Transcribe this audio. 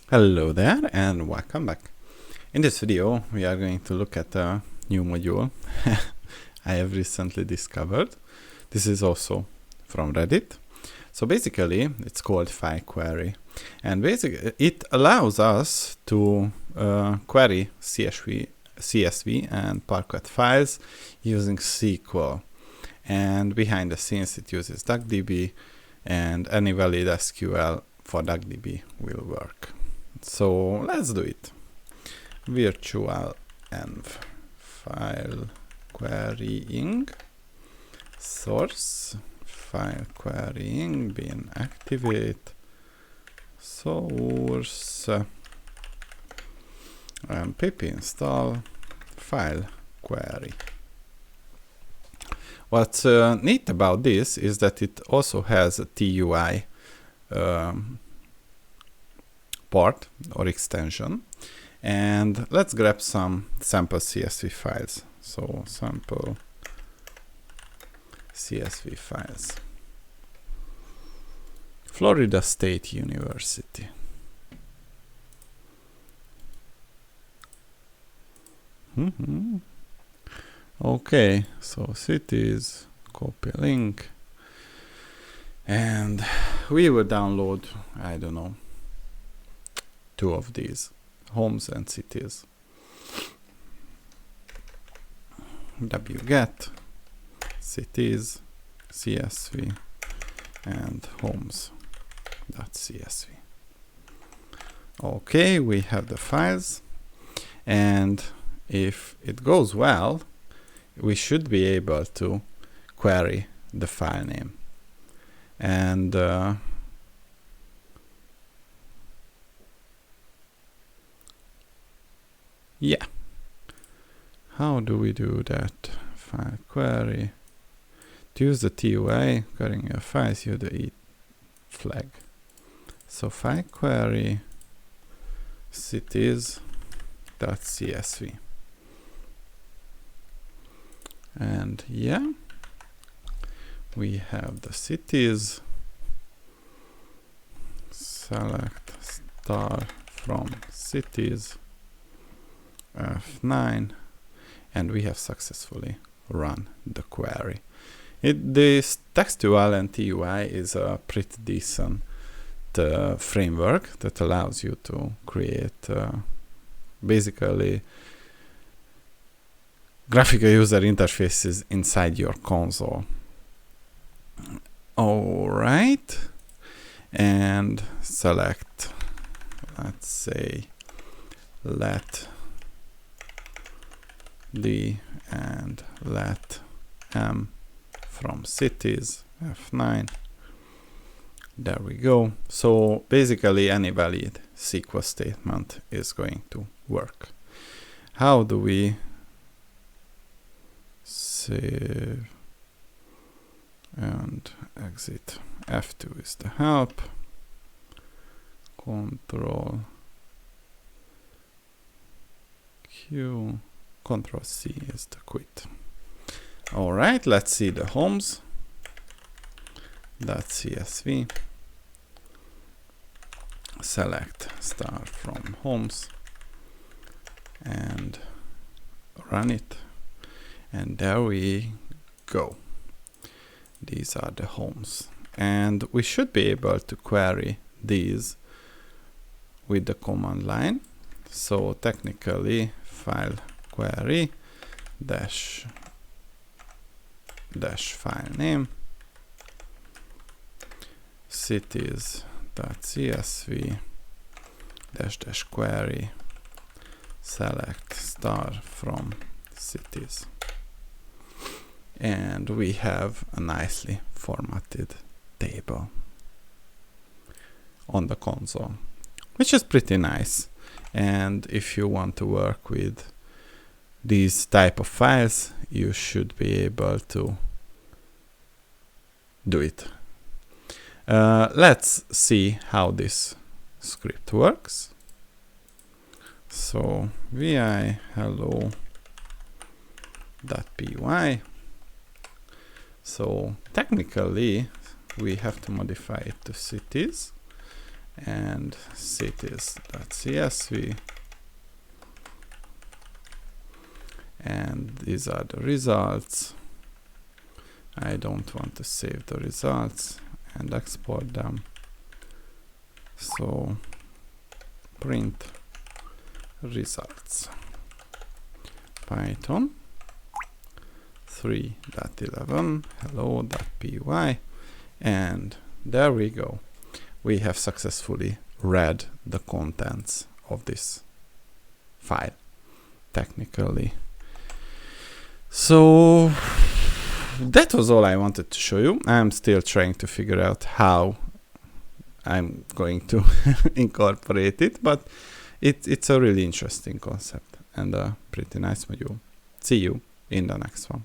Hello there and welcome back. In this video we are going to look at a new module I have recently discovered. This is also from Reddit. So basically it's called FileQuery, and basically it allows us to query CSV and parquet files using SQL, and behind the scenes it uses DuckDB, and any valid SQL for DuckDB will work. So let's do it. Virtual env file querying source file querying bin activate source and pip install file query. What's neat about this is that it also has a TUI part or extension, and let's grab some sample CSV files. So sample CSV files. Florida State University. Okay, so cities, copy link, and we will download, I don't know, 2 of these, homes and cities. wget cities CSV and homes.csv. Okay, we have the files, and if it goes well, we should be able to query the file name. And yeah, how do we do that? File query. To use the TUI, querying your files, use the E flag. So file query cities.csv. And yeah, we have the cities. Select star from cities F9, and we have successfully run the query. This textual and TUI is a pretty decent framework that allows you to create basically graphical user interfaces inside your console. All right, and select, let's say, let D and let M from cities F9. There we go. So basically any valid SQL statement is going to work. How do we save and exit? F2 is the help. Control Q. Control C is the quit. All right, let's see the homes.csv. Select star from homes and run it. And there we go. These are the homes. And we should be able to query these with the command line. So technically, file query dash file name cities.csv dash query select star from cities, and we have a nicely formatted table on the console, which is pretty nice. And if you want to work with these type of files, you should be able to do it. Let's see how this script works. So vi hello.py. So technically we have to modify it to cities, and cities.csv, and these are the results. I don't want to save the results and export them, so print results Python 3.11 hello.py, and there we go. We have successfully read the contents of this file technically. So that was all I wanted to show you. I'm still trying to figure out how I'm going to incorporate it, but it's a really interesting concept and a pretty nice module. See you in the next one.